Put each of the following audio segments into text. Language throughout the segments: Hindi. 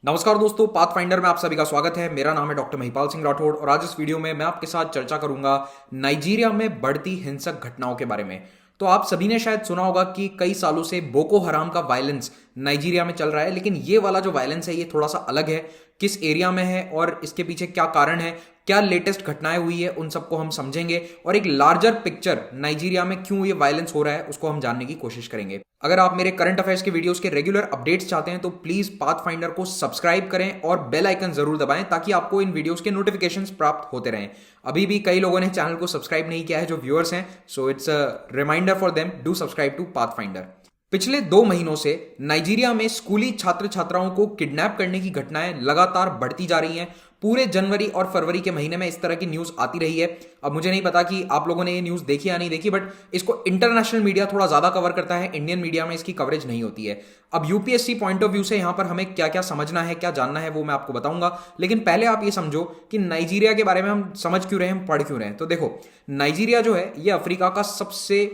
नमस्कार दोस्तों, पाथ फाइंडर में आप सभी का स्वागत है। मेरा नाम है डॉक्टर महिपाल सिंह राठौड़ और आज इस वीडियो में मैं आपके साथ चर्चा करूंगा नाइजीरिया में बढ़ती हिंसक घटनाओं के बारे में। तो आप सभी ने शायद सुना होगा कि कई सालों से बोको हराम का वायलेंस नाइजीरिया में चल रहा है, लेकिन ये वाला जो वायलेंस है ये थोड़ा सा अलग है। किस एरिया में है और इसके पीछे क्या कारण है, क्या लेटेस्ट घटनाएं हुई है, उन सबको हम समझेंगे और एक लार्जर पिक्चर नाइजीरिया में क्यों ये वायलेंस हो रहा है उसको हम जानने की कोशिश करेंगे। अगर आप मेरे करंट अफेयर्स के वीडियोस के रेगुलर अपडेट्स चाहते हैं तो प्लीज पाथ फाइंडर को सब्सक्राइब करें और बेल आइकन जरूर दबाएं ताकि आपको इन वीडियोस के नोटिफिकेशंस प्राप्त होते रहें। अभी भी कई लोगों ने चैनल को सब्सक्राइब नहीं किया है जो व्यूअर्स हैं, so it's a reminder for them, do subscribe to Path Finder. पिछले 2 महीनों से नाइजीरिया में स्कूली छात्र छात्राओं को किडनैप करने की घटनाएं लगातार बढ़ती जा रही हैं। पूरे जनवरी और फरवरी के महीने में इस तरह की न्यूज आती रही है। अब मुझे नहीं पता कि आप लोगों ने ये न्यूज देखी या नहीं देखी, बट इसको इंटरनेशनल मीडिया थोड़ा ज्यादा कवर करता है, इंडियन मीडिया में इसकी कवरेज नहीं होती है। अब यूपीएससी पॉइंट ऑफ व्यू से यहां पर हमें क्या क्या समझना है, क्या जानना है, वो मैं आपको बताऊंगा। लेकिन पहले आप ये समझो कि नाइजीरिया के बारे में हम समझ क्यों रहे हैं, हम पढ़ क्यों रहे हैं। तो देखो, नाइजीरिया जो है ये अफ्रीका का सबसे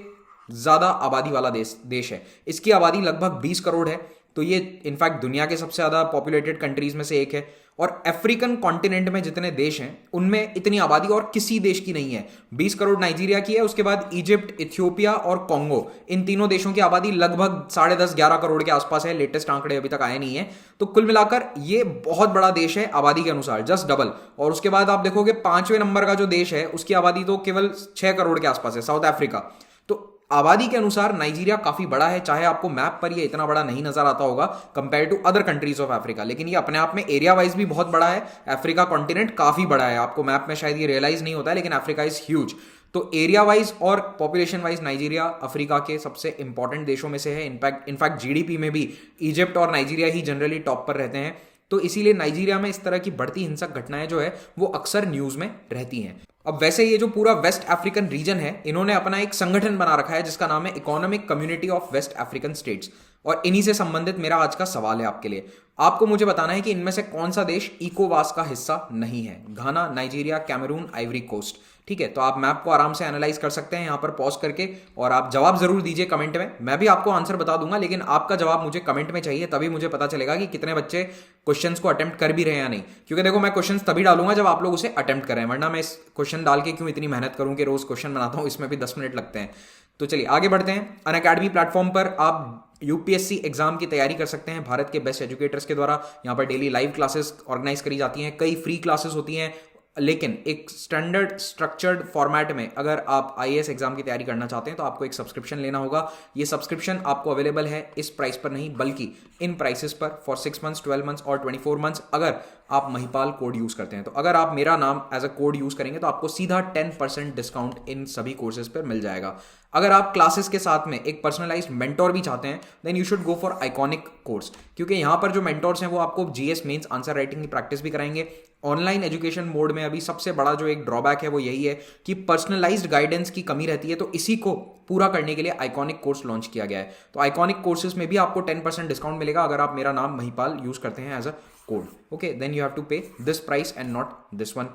ज्यादा आबादी वाला देश है। इसकी आबादी लगभग 20 करोड़ है। तो ये इनफैक्ट दुनिया के सबसे ज्यादा पॉपुलेटेड कंट्रीज में से एक है। और अफ्रीकन कॉन्टिनेंट में जितने देश हैं उनमें इतनी आबादी और किसी देश की नहीं है। 20 करोड़ नाइजीरिया की है, उसके बाद इजिप्ट, इथियोपिया और कॉन्गो, इन तीनों देशों की आबादी लगभग 10.5-11 करोड़ के आसपास है। लेटेस्ट आंकड़े अभी तक आए नहीं है। तो कुल मिलाकर ये बहुत बड़ा देश है आबादी के अनुसार, जस्ट डबल। और उसके बाद आप देखोगे 5वें नंबर का जो देश है उसकी आबादी तो केवल 6 करोड़ के आसपास है, साउथ अफ्रीका। तो आबादी के अनुसार नाइजीरिया काफी बड़ा है, चाहे आपको मैप पर ये इतना बड़ा नहीं नजर आता होगा compare to other countries of Africa, लेकिन ये अपने आप में एरिया वाइज भी बहुत बड़ा है। अफ्रीका कॉन्टिनेंट काफी बड़ा है, आपको मैप में शायद ये रियलाइज नहीं होता है, लेकिन अफ्रीका इज ह्यूज। तो एरिया वाइज और पॉपुलेशन वाइज नाइजीरिया अफ्रीका के सबसे इंपॉर्टेंट देशों में से है। इनफैक्ट जीडीपी में भी इजिप्ट और नाइजीरिया ही जनरली टॉप पर रहते हैं। तो इसीलिए नाइजीरिया में इस तरह की बढ़ती हिंसक घटनाएं जो है वो अक्सर न्यूज में रहती हैं। अब वैसे ये जो पूरा वेस्ट अफ्रीकन रीजन है, इन्होंने अपना एक संगठन बना रखा है जिसका नाम है Economic Community of West African States. और इन्हीं से संबंधित मेरा आज का सवाल है आपके लिए। आपको मुझे बताना है कि इनमें से कौन सा देश इकोवास का हिस्सा नहीं है। घाना, नाइजीरिया, कैमरून, आइवरी कोस्ट। ठीक है, तो आप मैप को आराम से एनालाइज कर सकते हैं यहां पर पॉज करके, और आप जवाब जरूर दीजिए कमेंट में। मैं भी आपको आंसर बता दूंगा, लेकिन आपका जवाब मुझे कमेंट में चाहिए, तभी मुझे पता चलेगा कि कितने बच्चे क्वेश्चंस को अटेम्प्ट कर भी रहे हैं या नहीं। क्योंकि देखो, मैं क्वेश्चंस तभी डालूंगा जब आप लोग उसे अटेम्प्ट करें, वरना मैं इस क्वेश्चन डाल के क्यों इतनी मेहनत करूं कि रोज क्वेश्चन बनाता हूं, इसमें भी 10 मिनट लगते हैं। तो चलिए आगे बढ़ते हैं। अनअकैडमी प्लेटफॉर्म पर आप यूपीएससी एग्जाम की तैयारी कर सकते हैं भारत के बेस्ट एजुकेटर्स के द्वारा। यहाँ पर डेली लाइव क्लासेस ऑर्गेनाइज करी जाती हैं, कई फ्री क्लासेस होती हैं। लेकिन एक स्टैंडर्ड स्ट्रक्चर्ड फॉर्मेट में अगर आप आईएएस एग्जाम की तैयारी करना चाहते हैं तो आपको एक सब्सक्रिप्शन लेना होगा। ये सब्सक्रिप्शन आपको अवेलेबल है इस प्राइस पर नहीं, बल्कि इन प्राइसेस पर फॉर 6 मंथ्स, 12 मंथ्स और 24 मंथ्स, अगर आप महिपाल कोड यूज करते हैं। तो अगर आप मेरा नाम एज अ कोड यूज करेंगे तो आपको सीधा 10% डिस्काउंट इन सभी कोर्सेज पर मिल जाएगा। अगर आप क्लासेस के साथ में एक पर्सनलाइज्ड मेंटोर भी चाहते हैं then you should go for iconic course, क्योंकि यहां पर जो मेंटोर्स हैं वो आपको जीएस मेंस आंसर राइटिंग की प्रैक्टिस भी कराएंगे। ऑनलाइन एजुकेशन मोड में अभी सबसे बड़ा जो एक ड्रॉबैक है वो यही है कि पर्सनलाइज्ड गाइडेंस की कमी रहती है। तो इसी को पूरा करने के लिए आइकॉनिक कोर्स लॉन्च किया गया है। तो आइकॉनिक कोर्सेज में भी आपको 10% डिस्काउंट मिलेगा अगर आप मेरा नाम महिपाल यूज करते हैं as a code. Okay, then you have to pay this price and not this one.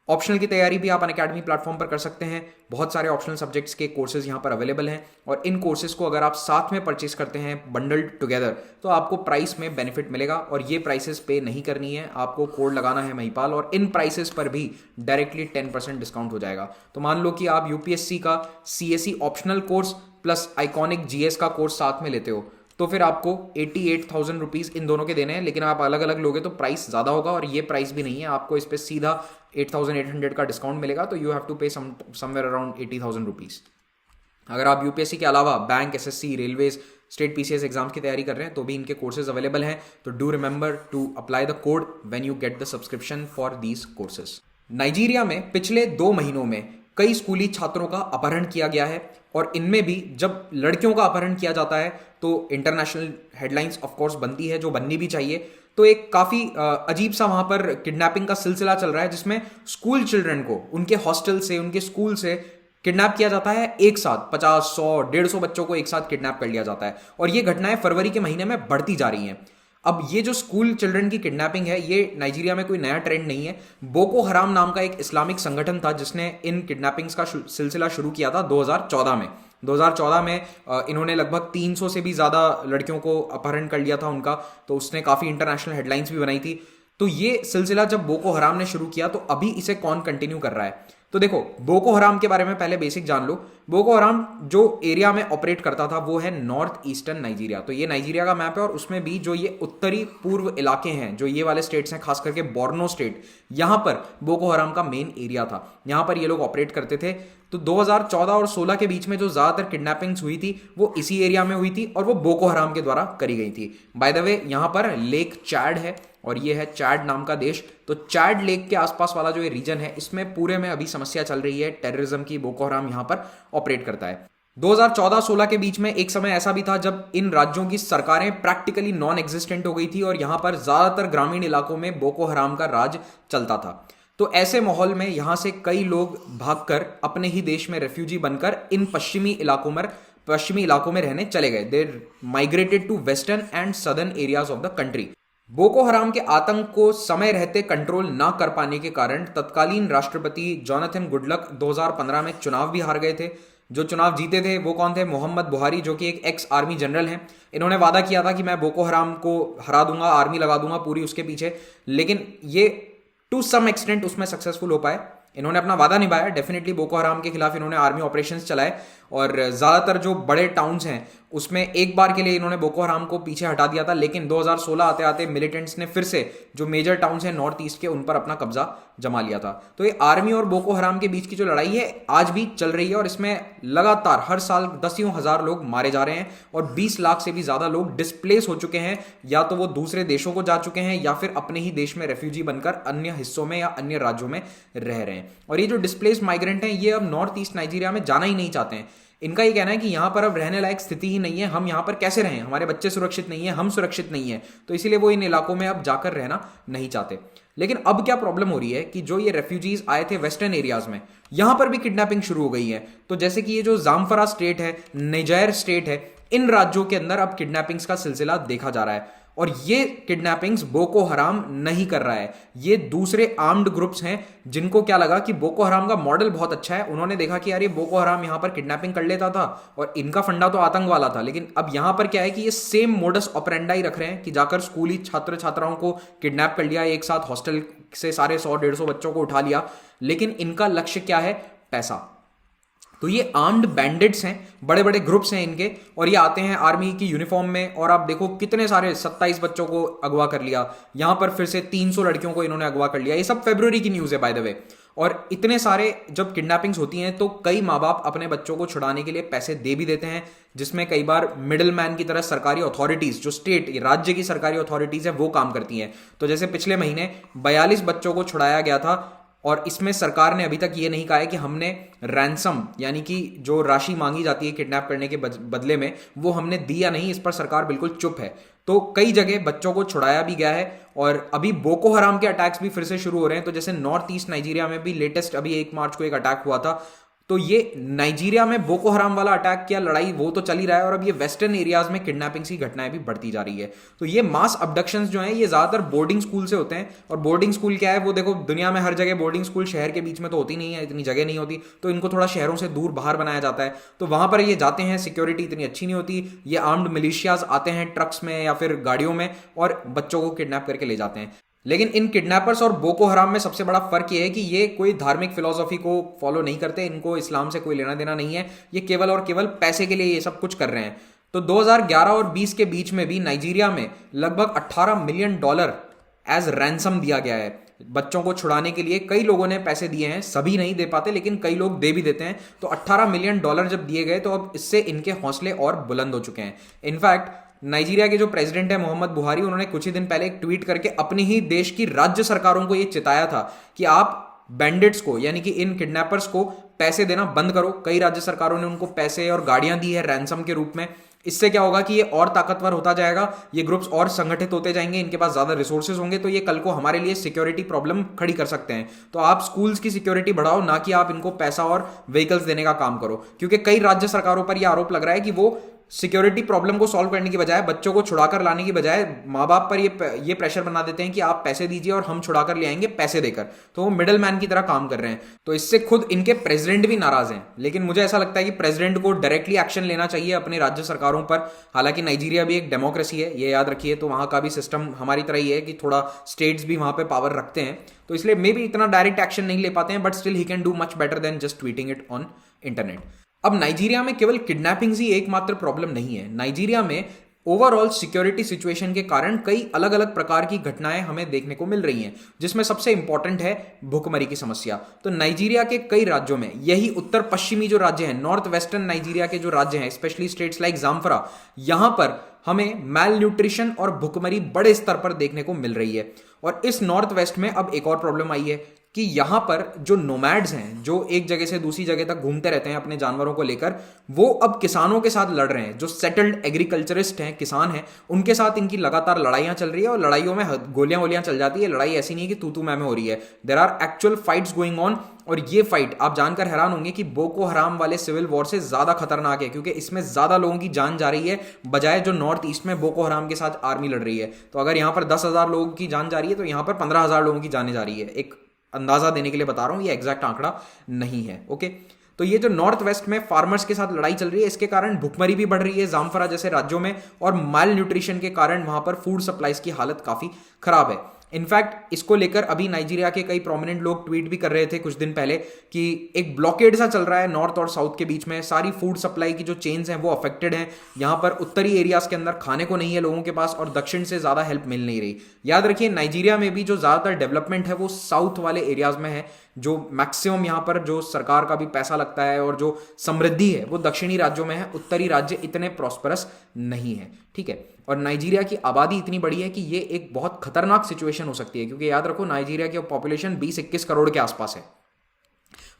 Optional की तैयारी भी आप अनअकैडमी प्लेटफॉर्म पर कर सकते हैं। बहुत सारे ऑप्शनल सब्जेक्ट्स के कोर्सेज यहाँ पर अवेलेबल हैं, और इन कोर्सेज को अगर आप साथ में परचेस करते हैं बंडल्ड टुगेदर तो आपको प्राइस में बेनिफिट मिलेगा। और ये प्राइसेस पे नहीं करनी है, आपको कोड लगाना है महिपाल, और इन प्राइसेस पर भी डायरेक्टली 10% डिस्काउंट हो जाएगा। तो मान लो कि आप यूपीएससी का CSE optional course plus iconic GS का कोर्स साथ में लेते हो तो फिर आपको 88,000 रुपीज इन दोनों के देने हैं। लेकिन आप अलग अलग लोगे तो प्राइस ज्यादा होगा, और ये प्राइस भी नहीं है, आपको इस पर सीधा 8,800 का डिस्काउंट मिलेगा। तो यू हैव टू पे समवेयर अराउंड 80,000 रुपीज। अगर आप यूपीएससी के अलावा bank, SSC, railways, state PCS exam की तैयारी कर रहे हैं तो भी इनके कोर्सेज अवेलेबल हैं। तो do remember to apply the code when you get the subscription for these courses. Nigeria में पिछले 2 महीनों में कई स्कूली छात्रों का अपहरण किया गया है, और इनमें भी जब लड़कियों का अपहरण किया जाता है तो इंटरनेशनल हेडलाइंस ऑफ कोर्स बनती है, जो बननी भी चाहिए। तो एक काफी अजीब सा वहां पर किडनैपिंग का सिलसिला चल रहा है, जिसमें स्कूल चिल्ड्रन को उनके हॉस्टल से, उनके स्कूल से किडनैप किया जाता है। एक साथ 50, 100, 150 बच्चों को एक साथ किडनैप कर लिया जाता है, और ये घटनाएं फरवरी के महीने में बढ़ती जा रही हैं। अब ये जो स्कूल चिल्ड्रन की किडनैपिंग है, ये नाइजीरिया में कोई नया ट्रेंड नहीं है। बोको हराम नाम का एक इस्लामिक संगठन था जिसने इन किडनैपिंग्स का सिलसिला शुरू किया था 2014 में। 2014 में इन्होंने लगभग 300 से भी ज़्यादा लड़कियों को अपहरण कर लिया था उनका, तो उसने काफ़ी इंटरनेशनल हेडलाइंस भी बनाई थी। तो ये सिलसिला जब बोको हराम ने शुरू किया तो अभी इसे कौन कंटिन्यू कर रहा है? तो देखो, बोको हराम के बारे में पहले बेसिक जान लो। बोको हराम जो एरिया में ऑपरेट करता था वो है नॉर्थ ईस्टर्न नाइजीरिया। तो ये नाइजीरिया का मैप है और उसमें भी जो ये उत्तरी पूर्व इलाके हैं, जो ये वाले स्टेट्स हैं, खास करके बोर्नो स्टेट, यहां पर बोको हराम का मेन एरिया था। यहां पर ये लोग ऑपरेट करते थे। तो 2014 और 16 के बीच में जो ज्यादातर किडनैपिंग्स हुई थी वो इसी एरिया में हुई थी और वो बोको हराम के द्वारा करी गई थी। बाय द वे, यहां पर लेक चैड है और ये है चैड नाम का देश। तो चैड लेक के आसपास वाला जो ये रीजन है, इसमें पूरे में अभी समस्या चल रही है टेररिज्म की। बोको हराम यहां पर ऑपरेट करता है। 2014-16 के बीच में एक समय ऐसा भी था जब इन राज्यों की सरकारें प्रैक्टिकली नॉन एग्जिस्टेंट हो गई थी और यहां पर ज्यादातर ग्रामीण इलाकों में बोको हराम का राज चलता था। तो ऐसे माहौल में यहां से कई लोग भागकर अपने ही देश में रेफ्यूजी बनकर इन पश्चिमी इलाकों में रहने चले गए। They migrated to western and southern areas of the country. Boko Haram के आतंक को समय रहते कंट्रोल ना कर पाने के कारण तत्कालीन राष्ट्रपति जोनाथन गुडलक 2015 में चुनाव भी हार गए थे। जो चुनाव जीते थे वो कौन थे? मोहम्मद बुहारी, जो कि एक एक्स आर्मी जनरल हैं। इन्होंने वादा किया था कि मैं बोको हराम को हरा दूंगा, आर्मी लगा दूंगा पूरी उसके पीछे, लेकिन ये टू सम एक्सटेंट उसमें सक्सेसफुल हो पाए। इन्होंने अपना वादा निभाया। डेफिनेटली बोको हराम के खिलाफ इन्होंने आर्मी ऑपरेशंस चलाए और ज़्यादातर जो बड़े टाउन्स हैं उसमें एक बार के लिए इन्होंने बोको हराम को पीछे हटा दिया था। लेकिन 2016 आते आते मिलिटेंट्स ने फिर से जो मेजर टाउन्स हैं नॉर्थ ईस्ट के, उन पर अपना कब्जा जमा लिया था। तो ये आर्मी और बोको हराम के बीच की जो लड़ाई है आज भी चल रही है और इसमें लगातार हर साल दसियों हजार लोग मारे जा रहे हैं और 20 लाख से भी ज़्यादा लोग डिस्प्लेस हो चुके हैं। या तो वो दूसरे देशों को जा चुके हैं या फिर अपने ही देश में रेफ्यूजी बनकर अन्य हिस्सों में या अन्य राज्यों में रह रहे हैं। और ये जो डिस्प्लेस माइग्रेंट हैं ये अब नॉर्थ ईस्ट नाइजीरिया में जाना ही नहीं चाहते हैं। इनका ये कहना है कि यहां पर अब रहने लायक स्थिति ही नहीं है, हम यहां पर कैसे रहें, हमारे बच्चे सुरक्षित नहीं है, हम सुरक्षित नहीं है। तो इसीलिए वो इन इलाकों में अब जाकर रहना नहीं चाहते। लेकिन अब क्या प्रॉब्लम हो रही है कि जो ये रेफ्यूजीज आए थे वेस्टर्न एरियाज में, यहां पर भी किडनैपिंग शुरू हो गई है। तो जैसे कि ये जो जामफरा स्टेट है, निजर स्टेट है, इन राज्यों के अंदर अब किडनैपिंग्स का सिलसिला देखा जा रहा है। और ये किडनैपिंग्स बोको हराम नहीं कर रहा है, ये दूसरे आर्म्ड ग्रुप्स हैं जिनको क्या लगा कि बोको हराम का मॉडल बहुत अच्छा है। उन्होंने देखा कि यार ये बोको हराम यहां पर किडनैपिंग कर लेता था और इनका फंडा तो आतंक वाला था, लेकिन अब यहां पर क्या है कि ये सेम मोडस ऑपरेंडाई रख रहे हैं कि जाकर स्कूली छात्र छात्राओं को किडनैप कर लिया, एक साथ हॉस्टल से सारे 100-150 बच्चों को उठा लिया। लेकिन इनका लक्ष्य क्या है? पैसा। तो ये आर्म्ड बैंडिट्स हैं, बड़े बड़े ग्रुप्स हैं इनके, और ये आते हैं आर्मी की यूनिफॉर्म में। और आप देखो कितने सारे 27 बच्चों को अगवा कर लिया, यहां पर फिर से 300 लड़कियों को इन्होंने अगवा कर लिया। ये सब फरवरी की न्यूज़ है बाय द वे। और इतने सारे जब किडनैपिंग्स होती हैं तो कई माँ बाप अपने बच्चों को छुड़ाने के लिए पैसे दे भी देते हैं, जिसमें कई बार मिडिल मैन की तरह सरकारी अथॉरिटीज, जो स्टेट राज्य की सरकारी अथॉरिटीज है, वो काम करती हैं। तो जैसे पिछले महीने 42 बच्चों को छुड़ाया गया था और इसमें सरकार ने अभी तक ये नहीं कहा है कि हमने रैंसम यानी कि जो राशि मांगी जाती है किडनैप करने के बदले में, वो हमने दी या नहीं। इस पर सरकार बिल्कुल चुप है। तो कई जगह बच्चों को छुड़ाया भी गया है और अभी बोको हराम के अटैक्स भी फिर से शुरू हो रहे हैं। तो जैसे नॉर्थ ईस्ट नाइजीरिया में भी लेटेस्ट अभी 1 मार्च को एक अटैक हुआ था। तो ये नाइजीरिया में बोको हराम वाला अटैक क्या लड़ाई, वो तो चल ही रहा है और अब ये वेस्टर्न एरियाज में किडनैपिंग्स की घटनाएं भी बढ़ती जा रही है। तो ये मास अबडक्शंस जो हैं ये ज्यादातर बोर्डिंग स्कूल से होते हैं। और बोर्डिंग स्कूल क्या है, वो देखो दुनिया में हर जगह बोर्डिंग स्कूल शहर के बीच में तो होती नहीं है, इतनी जगह नहीं होती, तो इनको थोड़ा शहरों से दूर बाहर बनाया जाता है। तो वहां पर ये जाते हैं, सिक्योरिटी इतनी अच्छी नहीं होती, ये आर्म्ड मिलिशियाज आते हैं ट्रक्स में या फिर गाड़ियों में और बच्चों को किडनैप करके ले जाते हैं। लेकिन इन किडनैपर्स और बोको हराम में सबसे बड़ा फर्क यह है कि ये कोई धार्मिक फिलॉसफी को फॉलो नहीं करते, इनको इस्लाम से कोई लेना देना नहीं है, ये केवल और केवल पैसे के लिए ये सब कुछ कर रहे हैं। तो 2011 और 20 के बीच में भी नाइजीरिया में लगभग $18 मिलियन एज रैंसम दिया गया है बच्चों को छुड़ाने के लिए। कई लोगों ने पैसे दिए हैं, सभी नहीं दे पाते लेकिन कई लोग दे भी देते हैं। तो $18 मिलियन जब दिए गए तो अब इससे इनके हौसले और बुलंद हो चुके हैं। इनफैक्ट नाइजीरिया के जो प्रेसिडेंट है मोहम्मद बुहारी, उन्होंने कुछ ही दिन पहले एक ट्वीट करके अपनी ही देश की राज्य सरकारों को यह चिताया था कि आप बैंडिट्स को यानी कि इन किडनैपर्स को पैसे देना बंद करो। कई राज्य सरकारों ने उनको पैसे और गाड़ियां दी है रैंसम के रूप में। इससे क्या होगा कि ये और ताकतवर होता जाएगा, ये ग्रुप्स और संगठित होते जाएंगे, इनके पास ज्यादा रिसोर्सेज होंगे, तो ये कल को हमारे लिए सिक्योरिटी प्रॉब्लम खड़ी कर सकते हैं। तो आप स्कूल्स की सिक्योरिटी बढ़ाओ, ना कि आप इनको पैसा और व्हीकल्स देने का काम करो। क्योंकि कई राज्य सरकारों पर यह आरोप लग रहा है कि वो सिक्योरिटी प्रॉब्लम को सॉल्व करने की बजाय, बच्चों को छुड़ाकर लाने की बजाय, माँ बाप पर ये प्रेशर बना देते हैं कि आप पैसे दीजिए और हम छुड़ाकर ले आएंगे पैसे देकर। तो वो मिडल मैन की तरह काम कर रहे हैं। तो इससे खुद इनके प्रेसिडेंट भी नाराज हैं। लेकिन मुझे ऐसा लगता है कि प्रेसिडेंट को डायरेक्टली एक्शन लेना चाहिए अपने राज्य सरकारों पर। हालांकि नाइजीरिया भी एक डेमोक्रेसी है, ये याद रखिए, तो वहां का भी सिस्टम हमारी तरह ही है कि थोड़ा स्टेट्स भी वहां पे पावर रखते हैं, तो इसलिए मे भी इतना डायरेक्ट एक्शन नहीं ले पाते हैं, but still he can do much better than just tweeting it on internet. अब नाइजीरिया में केवल किडनैपिंग्स ही एकमात्र प्रॉब्लम नहीं है। नाइजीरिया में ओवरऑल सिक्योरिटी सिचुएशन के कारण कई अलग अलग प्रकार की घटनाएं हमें देखने को मिल रही हैं, जिसमें सबसे इंपॉर्टेंट है भुखमरी की समस्या। तो नाइजीरिया के कई राज्यों में, यही उत्तर पश्चिमी जो राज्य हैं, नॉर्थ वेस्टर्न नाइजीरिया के जो राज्य हैं, स्पेशली स्टेट्स लाइक जामफरा, यहां पर हमें मैल न्यूट्रिशन और भुखमरी बड़े स्तर पर देखने को मिल रही है। और इस नॉर्थ वेस्ट में अब एक और प्रॉब्लम आई है कि यहां पर जो नोमैड्स हैं, जो एक जगह से दूसरी जगह तक घूमते रहते हैं अपने जानवरों को लेकर, वो अब किसानों के साथ लड़ रहे हैं। जो सेटल्ड एग्रीकल्चरिस्ट हैं, किसान हैं, उनके साथ इनकी लगातार लड़ाइयां चल रही है और लड़ाइयों में गोलियां वोलियां चल जाती है। लड़ाई ऐसी नहीं है कि तू मैं हो रही है, there are actual fights going on. और ये फाइट आप जानकर हैरान होंगे कि बोको हराम वाले सिविल वॉर से ज्यादा खतरनाक है, क्योंकि इसमें ज्यादा लोगों की जान जा रही है बजाय जो नॉर्थ ईस्ट में बोको हराम के साथ आर्मी लड़ रही है। तो अगर यहां पर 10,000 लोगों की जान जा रही है, तो यहां पर 15,000 लोगों की जाने जा रही है। एक अंदाजा देने के लिए बता रहा हूं, ये एग्जैक्ट आंकड़ा नहीं है। ओके, तो ये जो नॉर्थ वेस्ट में फार्मर्स के साथ लड़ाई चल रही है, इसके कारण भुखमरी भी बढ़ रही है जामफरा जैसे राज्यों में, और माल न्यूट्रिशन के कारण वहां पर फूड सप्लाईज की हालत काफी खराब है। इनफैक्ट इसको लेकर अभी नाइजीरिया के कई प्रोमिनेंट लोग ट्वीट भी कर रहे थे कुछ दिन पहले कि एक ब्लॉकेड सा चल रहा है नॉर्थ और साउथ के बीच में। सारी फूड सप्लाई की जो चेन्स हैं वो अफेक्टेड हैं। यहां पर उत्तरी एरियाज के अंदर खाने को नहीं है लोगों के पास, और दक्षिण से ज्यादा हेल्प मिल नहीं रही। याद रखिए, नाइजीरिया में भी जो ज्यादातर डेवलपमेंट है वो साउथ वाले एरियाज में है। जो मैक्सिमम यहां पर जो सरकार का भी पैसा लगता है और जो समृद्धि है वो दक्षिणी राज्यों में है। उत्तरी राज्य इतने प्रॉस्परस नहीं है, ठीक है। और नाइजीरिया की आबादी इतनी बड़ी है कि ये एक बहुत खतरनाक सिचुएशन हो सकती है, क्योंकि याद रखो नाइजीरिया की पॉपुलेशन 20-21 करोड़ के आसपास है।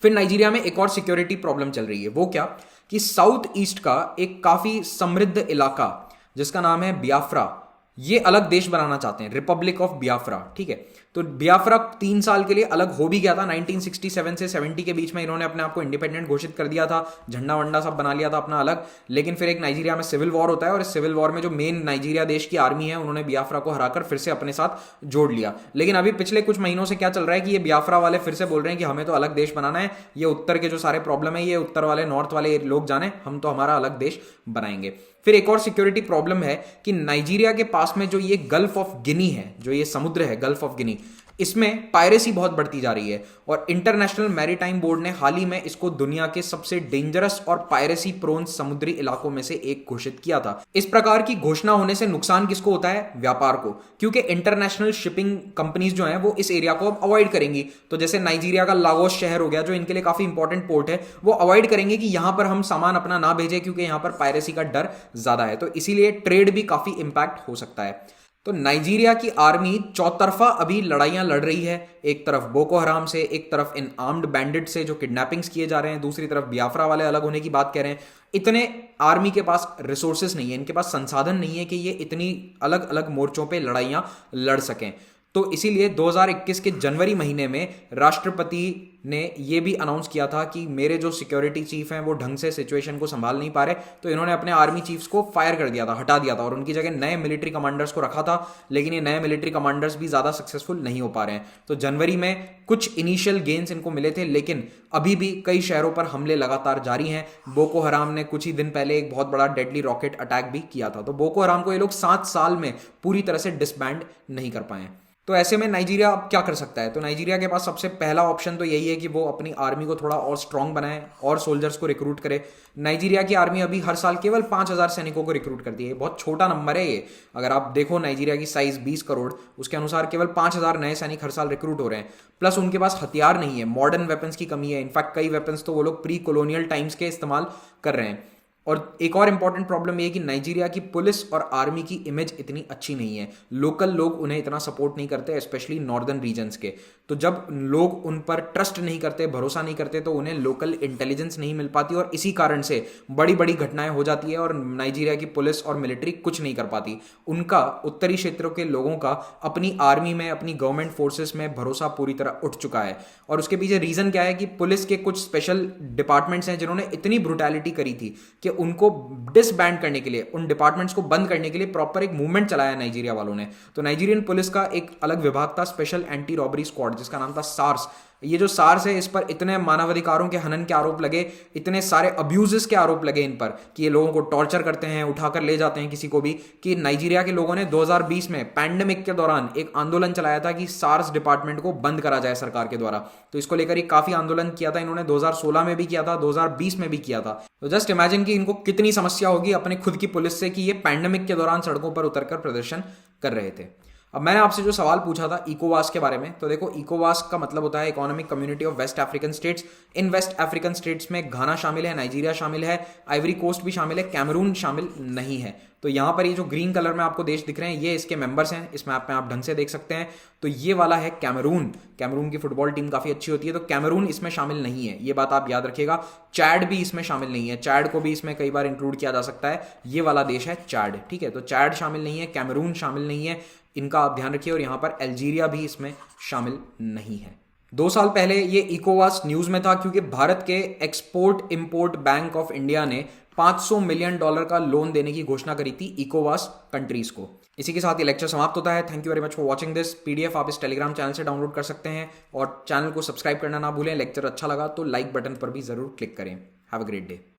फिर नाइजीरिया में एक और सिक्योरिटी प्रॉब्लम चल रही है। वो क्या कि साउथ ईस्ट का एक काफी समृद्ध इलाका जिसका नाम है बियाफ्रा, ये अलग देश बनाना चाहते हैं, रिपब्लिक ऑफ बियाफ्रा, ठीक है। तो बियाफ्रा 3 साल के लिए अलग हो भी गया था। 1967 से 70 के बीच में इन्होंने अपने आप को इंडिपेंडेंट घोषित कर दिया था, झंडा वंडा सब बना लिया था अपना अलग। लेकिन फिर एक नाइजीरिया में सिविल वॉर होता है, और इस सिविल वॉर में जो मेन नाइजीरिया देश की आर्मी है उन्होंने बियाफ्रा को हराकर फिर से अपने साथ जोड़ लिया। लेकिन अभी पिछले कुछ महीनों से क्या चल रहा है कि ये बियाफ्रा वाले फिर से बोल रहे हैं कि हमें तो अलग देश बनाना है, ये उत्तर के जो सारे प्रॉब्लम है ये उत्तर वाले नॉर्थ वाले लोग जाने, हम तो हमारा अलग देश बनाएंगे। फिर एक और सिक्योरिटी प्रॉब्लम है कि नाइजीरिया के पास में जो ये गल्फ ऑफ गिनी है, जो ये समुद्र है गल्फ ऑफ गिनी, इसमें पायरेसी बहुत बढ़ती जा रही है। और इंटरनेशनल मैरीटाइम बोर्ड ने हाल ही में इसको दुनिया के सबसे डेंजरस और पायरेसी प्रोन समुद्री इलाकों में से एक घोषित किया था। इस प्रकार की घोषणा होने से नुकसान किसको होता है? व्यापार को, क्योंकि इंटरनेशनल शिपिंग कंपनीज जो हैं वो इस एरिया को अब अवॉइड करेंगी। तो जैसे नाइजीरिया का लागोस शहर हो गया जो इनके लिए काफी इंपॉर्टेंट पोर्ट है, वो अवॉइड करेंगे कि यहां पर हम सामान अपना ना भेजें, क्योंकि यहां पर पायरेसी का डर ज्यादा है। तो इसीलिए ट्रेड भी काफी इंपैक्ट हो सकता है। तो नाइजीरिया की आर्मी चौतरफा अभी लड़ाइयां लड़ रही है, एक तरफ बोको हराम से, एक तरफ इन आर्म्ड बैंडिट से जो किडनैपिंग्स किए जा रहे हैं, दूसरी तरफ बियाफ्रा वाले अलग होने की बात कह रहे हैं। इतने आर्मी के पास रिसोर्सेस नहीं है, इनके पास संसाधन नहीं है कि ये इतनी अलग अलग मोर्चों पे लड़ाइयां लड़ सकें। तो इसीलिए 2021 के जनवरी महीने में राष्ट्रपति ने यह भी अनाउंस किया था कि मेरे जो सिक्योरिटी चीफ हैं वो ढंग से सिचुएशन को संभाल नहीं पा रहे, तो इन्होंने अपने आर्मी चीफ्स को फायर कर दिया था, हटा दिया था, और उनकी जगह नए मिलिट्री कमांडर्स को रखा था। लेकिन ये नए मिलिट्री कमांडर्स भी ज्यादा सक्सेसफुल नहीं हो पा रहे हैं। तो जनवरी में कुछ इनिशियल गेन्स इनको मिले थे, लेकिन अभी भी कई शहरों पर हमले लगातार जारी हैं। बोको हराम ने कुछ ही दिन पहले एक बहुत बड़ा डेडली रॉकेट अटैक भी किया था। तो बोको हराम को ये लोग 7 साल में पूरी तरह से डिसबैंड नहीं कर पाए। तो ऐसे में नाइजीरिया अब क्या कर सकता है? तो नाइजीरिया के पास सबसे पहला ऑप्शन तो यही है कि वो अपनी आर्मी को थोड़ा और स्ट्रांग बनाए और सोल्जर्स को रिक्रूट करे। नाइजीरिया की आर्मी अभी हर साल केवल 5,000 सैनिकों को रिक्रूट करती है। बहुत छोटा नंबर है ये। अगर आप देखो नाइजीरिया की साइज 20 करोड़, उसके अनुसार केवल 5,000 नए सैनिक हर साल रिक्रूट हो रहे हैं। प्लस उनके पास हथियार नहीं है, मॉडर्न वेपन्स की कमी है। इनफैक्ट कई वेपन्स तो वो लोग प्री कॉलोनियल टाइम्स के इस्तेमाल कर रहे हैं। और एक और इंपॉर्टेंट प्रॉब्लम ये कि नाइजीरिया की पुलिस और आर्मी की इमेज इतनी अच्छी नहीं है। लोकल लोग उन्हें इतना सपोर्ट नहीं करते, स्पेशली नॉर्दर्न रीजन्स के। तो जब लोग उन पर ट्रस्ट नहीं करते, भरोसा नहीं करते, तो उन्हें लोकल इंटेलिजेंस नहीं मिल पाती, और इसी कारण से बड़ी बड़ी घटनाएं हो जाती है और नाइजीरिया की पुलिस और मिलिट्री कुछ नहीं कर पाती। उनका उत्तरी क्षेत्रों के लोगों का अपनी आर्मी में, अपनी गवर्नमेंट फोर्सेस में भरोसा पूरी तरह उठ चुका है। और उसके पीछे रीजन क्या है कि पुलिस के कुछ स्पेशल डिपार्टमेंट्स हैं जिन्होंने इतनी ब्रुटैलिटी करी थी कि उनको डिसबैंड करने के लिए, उन डिपार्टमेंट्स को बंद करने के लिए प्रॉपर एक मूवमेंट चलाया नाइजीरिया वालों ने। तो नाइजीरियन पुलिस का एक अलग विभाग था, स्पेशल एंटी रॉबरी स्क्वाड, जिसका नाम था सार्स। ये जो सार्स है, इस पर इतने मानवाधिकारों के हनन के आरोप लगे, इतने सारे अब्यूजेस के आरोप लगे इन पर कि ये लोगों को टॉर्चर करते हैं, उठाकर ले जाते हैं किसी को भी, कि नाइजीरिया के लोगों ने 2020 में पैंडेमिक के दौरान एक आंदोलन चलाया था कि सार्स डिपार्टमेंट को बंद करा जाए सरकार के द्वारा। तो इसको लेकर काफी आंदोलन किया था इन्होंने, 2016 में भी किया था, 2020 में भी किया था। तो जस्ट इमेजिन कि इनको कितनी समस्या होगी अपने खुद की पुलिस से कि ये पैंडेमिक के दौरान सड़कों पर उतरकर प्रदर्शन कर रहे थे। अब मैंने आपसे जो सवाल पूछा था इकोवास के बारे में, तो देखो इकोवास का मतलब होता है Economic Community of West African states. In waste African states में घाना शामिल है, नाइजीरिया शामिल है, आइवरी कोस्ट भी शामिल है, कैमरून शामिल नहीं है। तो यहाँ पर ये जो ग्रीन कलर में आपको देश दिख रहे हैं, ये इसके मेंबर्स हैं, इस मैप में आप ढंग से देख सकते हैं। तो ये वाला है कैमरून। कैमरून की फुटबॉल टीम काफी अच्छी होती है, तो कैमरून इसमें शामिल नहीं है, ये बात आप याद रखिएगा। चैड भी इसमें शामिल नहीं है, चैड को भी इसमें कई बार इंक्लूड किया जा सकता है, ये वाला देश है चैड, ठीक है। तो चैड शामिल नहीं है, कैमरून शामिल नहीं है, इनका आप ध्यान रखिए। और यहां पर अल्जीरिया भी इसमें शामिल नहीं है। 2 साल पहले ये इकोवास न्यूज में था क्योंकि भारत के export import bank of India ने $500 मिलियन का लोन देने की घोषणा करी थी इकोवास कंट्रीज को। इसी के साथ ये लेक्चर समाप्त होता है। Thank you very much for watching this. PDF आप इस टेलीग्राम चैनल से डाउनलोड कर सकते हैं और चैनल को सब्सक्राइब करना ना भूलें। लेक्चर अच्छा लगा तो लाइक बटन पर भी जरूर क्लिक करें। Have a great day.